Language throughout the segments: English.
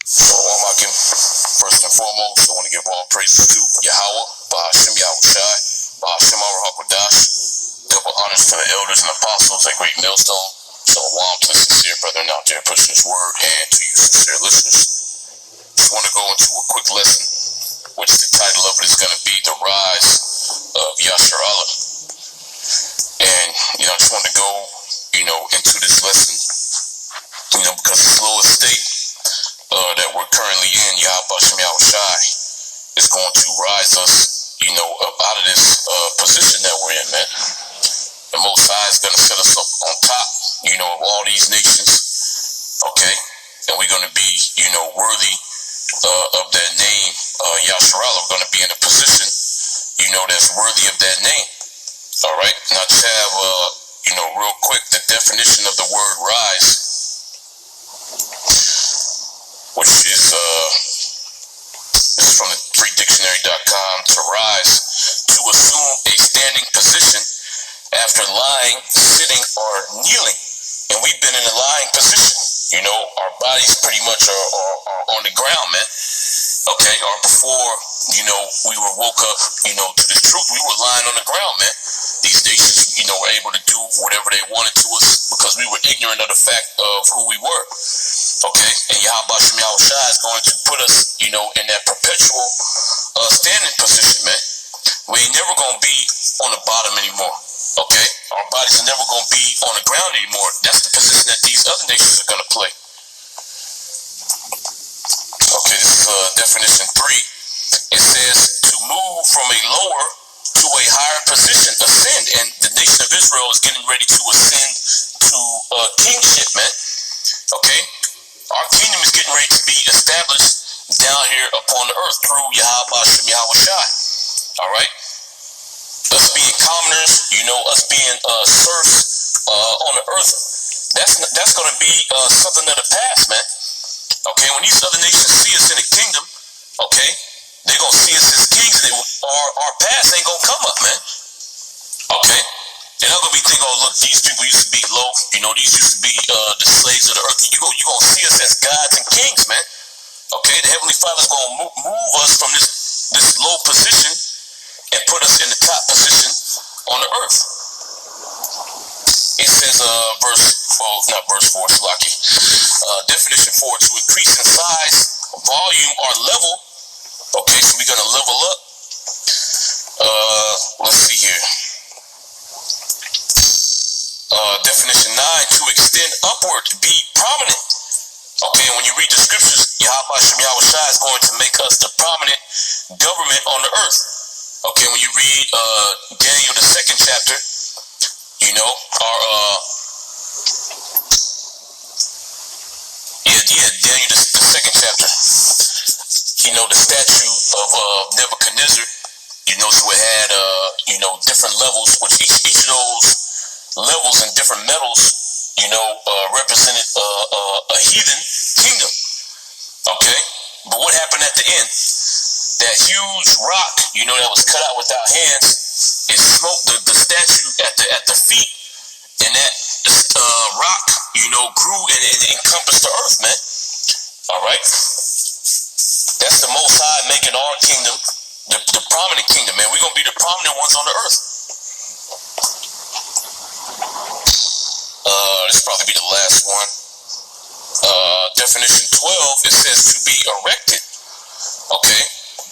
So first and foremost, I want to give all praises to Yahweh, Bahashem Yahushai, Bahashem Arahakadash, double honors to the elders and apostles at Great Millstone. So to the sincere brethren out there pushing this word, and to you sincere listeners. Just want to go into a quick lesson, which the title of it is going to be The Rise of Yasharahla. And, I just want to go, into this lesson, because the lowest state that we're currently in, Yahweh Yahushai, is going to rise us, up out of this position that we're in, man. The Most High is going to set us up on top, of all these nations, okay? And we're going to be, worthy of that name, Yasharahla. We're going to be in a position, that's worthy of that name, all right? Now, just have, real quick, the definition of the word rise, which is this is from the freedictionary.com. To rise, to assume a standing position after lying, sitting, or kneeling. And we've been in a lying position. Our bodies pretty much are on the ground, man. Okay, or before, we were woke up, to the truth, we were lying on the ground, man. These nations, were able to do whatever they wanted to us because we were ignorant of the fact of who we were. Okay, and Yahweh Yahushai is going to put us, in that perpetual standing position, man. We ain't never going to be on the bottom anymore. Okay, our bodies are never going to be on the ground anymore. That's the position that these other nations are going to play. Okay, this is definition 3. It says to move from a lower to a higher position, ascend, and the nation of Israel is getting ready to ascend to kingship, man. Okay, our kingdom is getting ready to be established down here upon the earth through Yahweh Yahushai. All right. Us being commoners, us being serfs on the earth, that's going to be something of the past, man. Okay, when these other nations see us in the kingdom, okay, they're going to see us as kings, and our past ain't going to come up, man. Okay, they're not going to be thinking, oh, look, these people used to be low, these used to be the slaves of the earth. You're going to see us as gods and kings, man. Okay, the Heavenly Father's going to move us from this low position and put us in the top position on the earth. It says, definition 4, to increase in size, volume, or level. Okay, so we're going to level up. Let's see here. Definition 9, to extend upward, be prominent. Okay, and when you read the scriptures, Yahweh Yahushai is going to make us the prominent government on the earth. Okay, when you read Daniel, the 2nd chapter, Daniel, the 2nd chapter, the statue of Nebuchadnezzar, so it had, different levels, which each of those levels and different metals, represented a heathen kingdom. Okay, but what happened at the end? That huge rock, that was cut out without hands, it smoked the statue at the feet, and that rock, grew and encompassed the earth, man. All right, that's the Most High making our kingdom the prominent kingdom, man. We're gonna be the prominent ones on the earth. This probably be the last one. Definition 12. It says to be erected. Okay.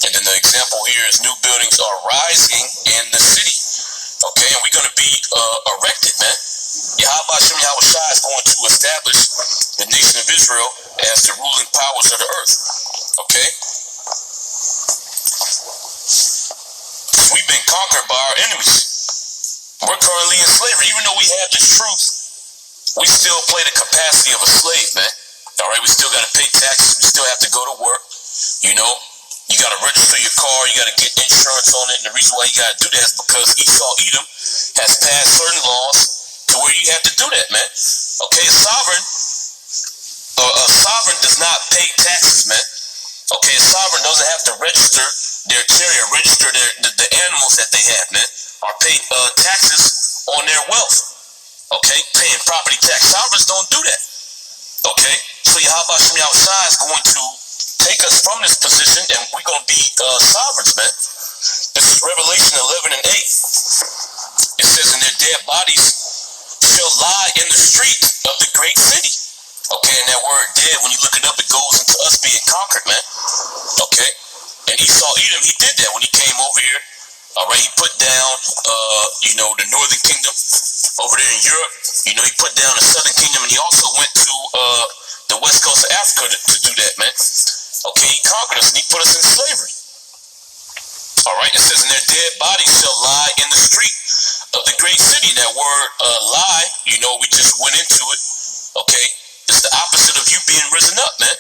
And then the example here is new buildings are rising in the city. Okay, and we're going to be erected, man. Yahweh Yahushai is going to establish the nation of Israel as the ruling powers of the earth. Okay? We've been conquered by our enemies. We're currently in slavery. Even though we have this truth, we still play the capacity of a slave, man. All right, we still got to pay taxes. We still have to go to work, You got to register your car. You got to get insurance on it. And the reason why you got to do that is because Esau, Edom, has passed certain laws to where you have to do that, man. Okay, a sovereign does not pay taxes, man. Okay, a sovereign doesn't have to register their chariot, register the animals that they have, man, or pay taxes on their wealth. Okay, paying property tax. Sovereigns don't do that. Okay, so Yahweh Yahushai is going to take us from this position, and we're going to be sovereigns, man. This is Revelation 11 and 8. It says, and their dead bodies shall lie in the street of the great city. Okay, and that word dead, when you look it up, it goes into us being conquered, man. Okay, and Esau Edom, he did that when he came over here. All right, he put down, the northern kingdom over there in Europe. He put down the southern kingdom, and he also went to the west coast of Africa to do that, man. Okay, he conquered us, and he put us in slavery. All right, it says, and their dead bodies shall lie in the street of the great city. That word lie, we just went into it. Okay, it's the opposite of you being risen up, man.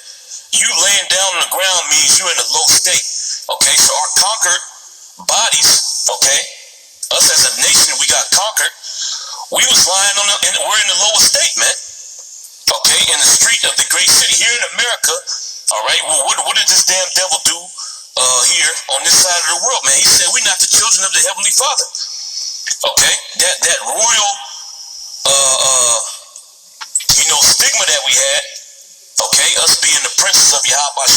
You laying down on the ground means you're in a low state. Okay, so our conquered bodies, okay, us as a nation, we got conquered. We was lying we're in the lower state, man. Okay, in the street of the great city here in America. All right, well, what did this damn devil do here on this side of the world, man? He said we're not the children of the Heavenly Father. Okay, that royal stigma that we had, okay, us being the princes of Yahweh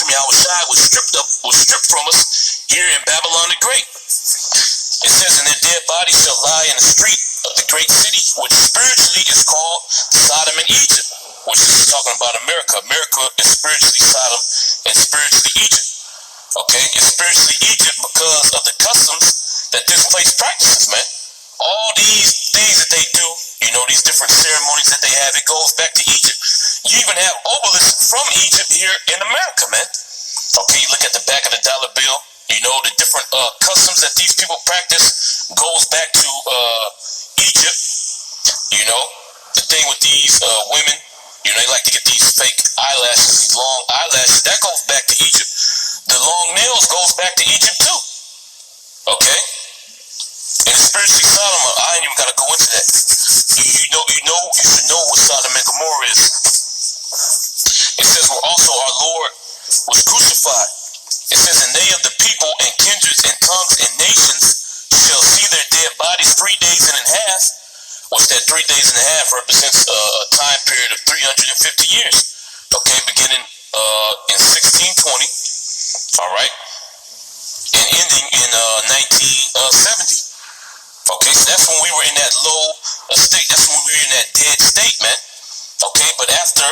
was stripped from us here in Babylon the Great. It says, and their dead bodies shall lie in the street of the great city, which spiritually is called Sodom and Egypt, which is talking about America. America is spiritually Sodom and spiritually Egypt. Okay, it's spiritually Egypt because of the customs that this place practices, man. All these things that they do, these different ceremonies that they have, it goes back to Egypt. You even have obelisks from Egypt here in America, man. Okay, you look at the back of the dollar bill, the different customs that these people practice goes back to Egypt. The thing with these women, they like to get these fake eyelashes, these long eyelashes, that goes back to Egypt. The long nails goes back to Egypt too. Okay? And spiritually Sodom, I ain't even gotta go into that. You should know what Sodom and Gomorrah is. It says, well, also our Lord was crucified. It says, and they of the people and kindreds and tongues and nations shall see their dead bodies 3 days and a half. Which that 3 days and a half represents a time period of 350 years. Okay, beginning in 1620. All right, and ending in 1970. Okay, so that's when we were in that low state. That's when we were in that dead state, man. Okay, but after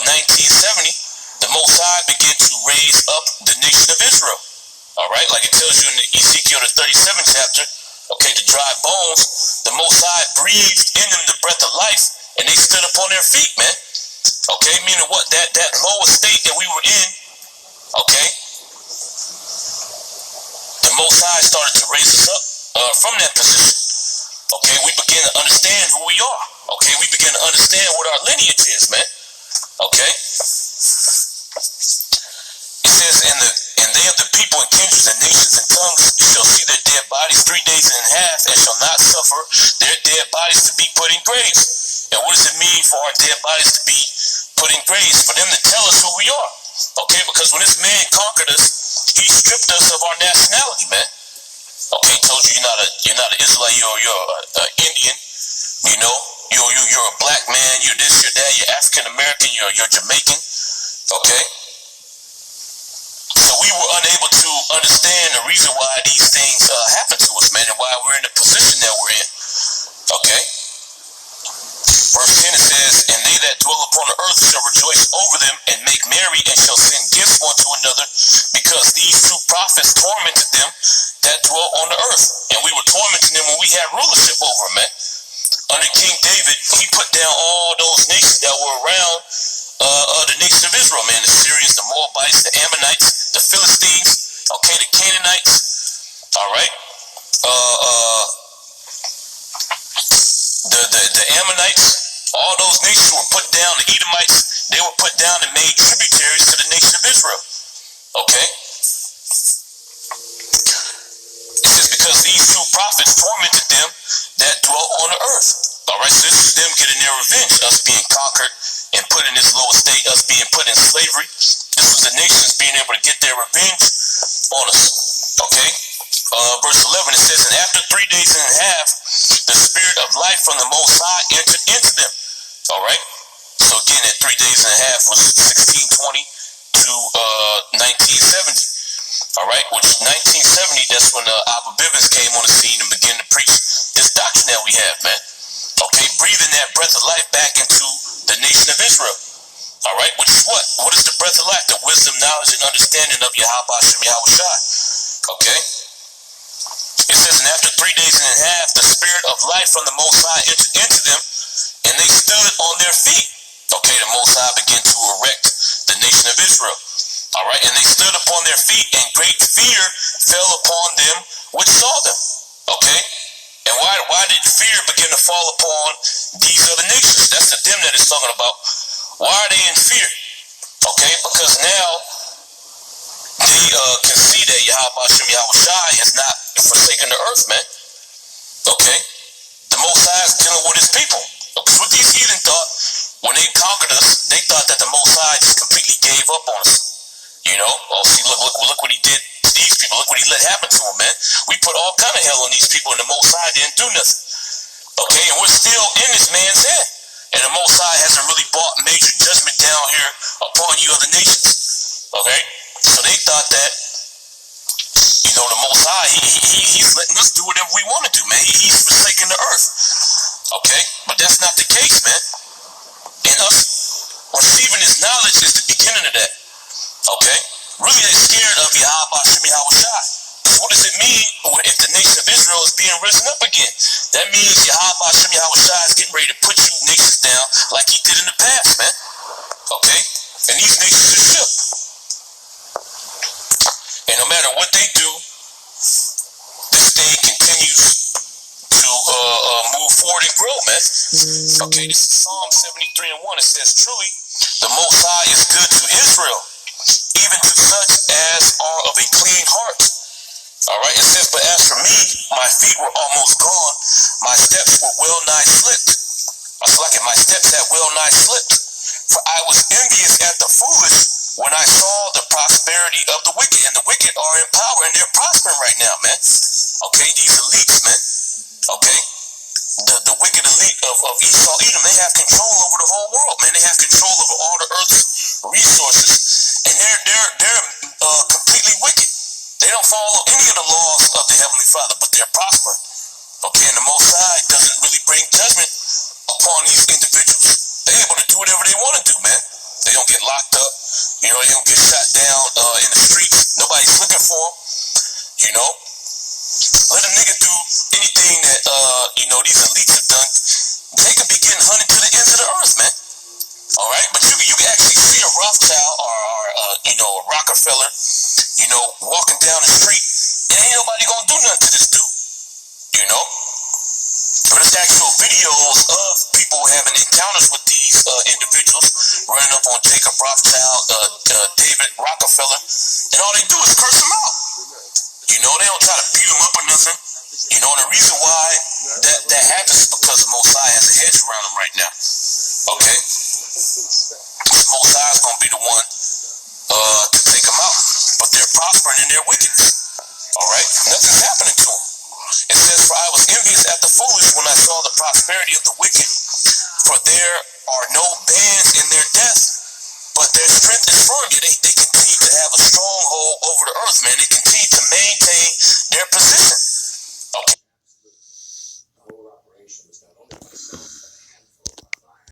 1970, the Most High began to raise up the nation of Israel. All right, like it tells you in Ezekiel the 37th chapter. Okay, the dry bones, the Most High breathed in them the breath of life, and they stood up on their feet, man. Okay, meaning what? That lower state that we were in. Okay, the Most High started to raise us up from that position. Okay, we began to understand who we are. Okay, we began to understand what our lineage is, man. Okay, it says, and they of the people and kindreds and nations and tongues shall see their dead bodies 3 days and a half, and shall not suffer their dead bodies to be put in graves. And what does it mean for our dead bodies to be put in graves? For them to tell us who we are. Okay, because when this man conquered us, he stripped us of our nationality, man. Okay, he told you you're not an Israelite, you're an Indian, you're a black man, you're this, you're that, you're African American, you're Jamaican. Okay, so we were unable to understand the reason why these things happen to us, man, and why we're in the position that we're in. Okay. Verse 10, it says, and they that dwell upon the earth shall rejoice over them and make merry, and shall send gifts one to another, because these two prophets tormented them that dwell on the earth. And we were tormenting them when we had rulership over them, man. Under King David, he put down all those nations that were around the nation of Israel, man. The Syrians, the Moabites, the Ammonites, the Philistines, okay, the Canaanites, all right. The Ammonites, all those nations were put down. The Edomites, they were put down and made tributaries to the nation of Israel. Okay? It says, because these two prophets tormented them that dwell on the earth. All right, so this is them getting their revenge, us being conquered and put in this lower state, us being put in slavery. This was the nations being able to get their revenge on us. Okay? Verse 11, it says, and after 3 days and a half, the spirit of life from the Most High entered into them. All right. So again, that 3 days and a half was 1620 to 1970. All right, which 1970, that's when Abba Bivens came on the scene and began to preach this doctrine that we have, man. Okay, breathing that breath of life back into the nation of Israel. All right, which is what? What is the breath of life? The wisdom, knowledge, and understanding of Yahweh Hashem Yahweh Shai. Okay? It says, and after 3 days and a half, the spirit of life from the Most High entered into them, and they stood on their feet. Okay, the Most High began to erect the nation of Israel. All right, and they stood upon their feet, and great fear fell upon them which saw them. Okay? And why did fear begin to fall upon these other nations? That's the them that it's talking about. Why are they in fear? Okay, because now they can see that Yahweh Hashem Yahweh Shai has not forsaken the earth, man. Okay, the Most High is dealing with his people. Because what these heathen thought, when they conquered us, they thought that the Most High just completely gave up on us. You know, oh see, look what he did to these people. Look what he let happen to them, man. We put all kind of hell on these people, and the Most High didn't do nothing. Okay, and we're still in this man's hand. And the Most High hasn't really brought major judgment down here upon you other nations. Okay? So they thought that, you know, the Most High, he's letting us do whatever we want to do, man. He's forsaking the earth. Okay? But that's not the case, man. And us receiving his knowledge is the beginning of that. Okay? Really, they're scared of Yahweh Hashem Yahweh Shai. What does it mean if the nation of Israel is being risen up again? That means Yahweh Hashem Yahweh Shai is getting ready to put you nations down like he did in the past, man. Okay? And these nations are shook. And no matter what they do, this thing continues to move forward and grow, man. Okay, this is Psalm 73 and 1. It says, truly, the Most High is good to Israel, even to such as are of a clean heart. All right, it says, but as for me, my feet were almost gone. My steps were well nigh slipped. I was like it, my steps had well nigh slipped. For I was envious at the foolish when I saw the prosperity of the wicked. And the wicked are in power, and they're prospering right now, man. Okay, these elites, man. Okay, the wicked elite of Esau, Edom, they have control over the whole world, man. They have control over all the earth's resources, and they're completely wicked. They don't follow any of the laws of the Heavenly Father, but they're prospering. Okay, and the Most High doesn't really bring judgment upon these individuals. They're able to do whatever they want to do, man. They don't get locked up. You know, they don't get shot down in the streets. Nobody's looking for them. You know, let a nigga do anything that, you know, these elites have done. They can be getting hunted to the ends of the earth, man. All right, but you can actually see a Rothschild or you know, a Rockefeller, you know, walking down the street, and ain't nobody gonna do nothing to this dude, you know. But it's actual videos of people having encounters with these individuals, running up on Jacob Rothschild, David Rockefeller, and all they do is curse them out. You know, they don't try to beat them up or nothing. You know, and the reason why that happens is because the Most High has a hedge around them right now. Okay? The Most High is gonna be the one to take them out. But they're prospering in their wickedness. Alright? Nothing's happening to them. It says, for I was envious at the foolish when I saw the prosperity of the wicked, for there are no bands in their death, but their strength is firm. They continue to have a stronghold over the earth, man. They continue to maintain their position.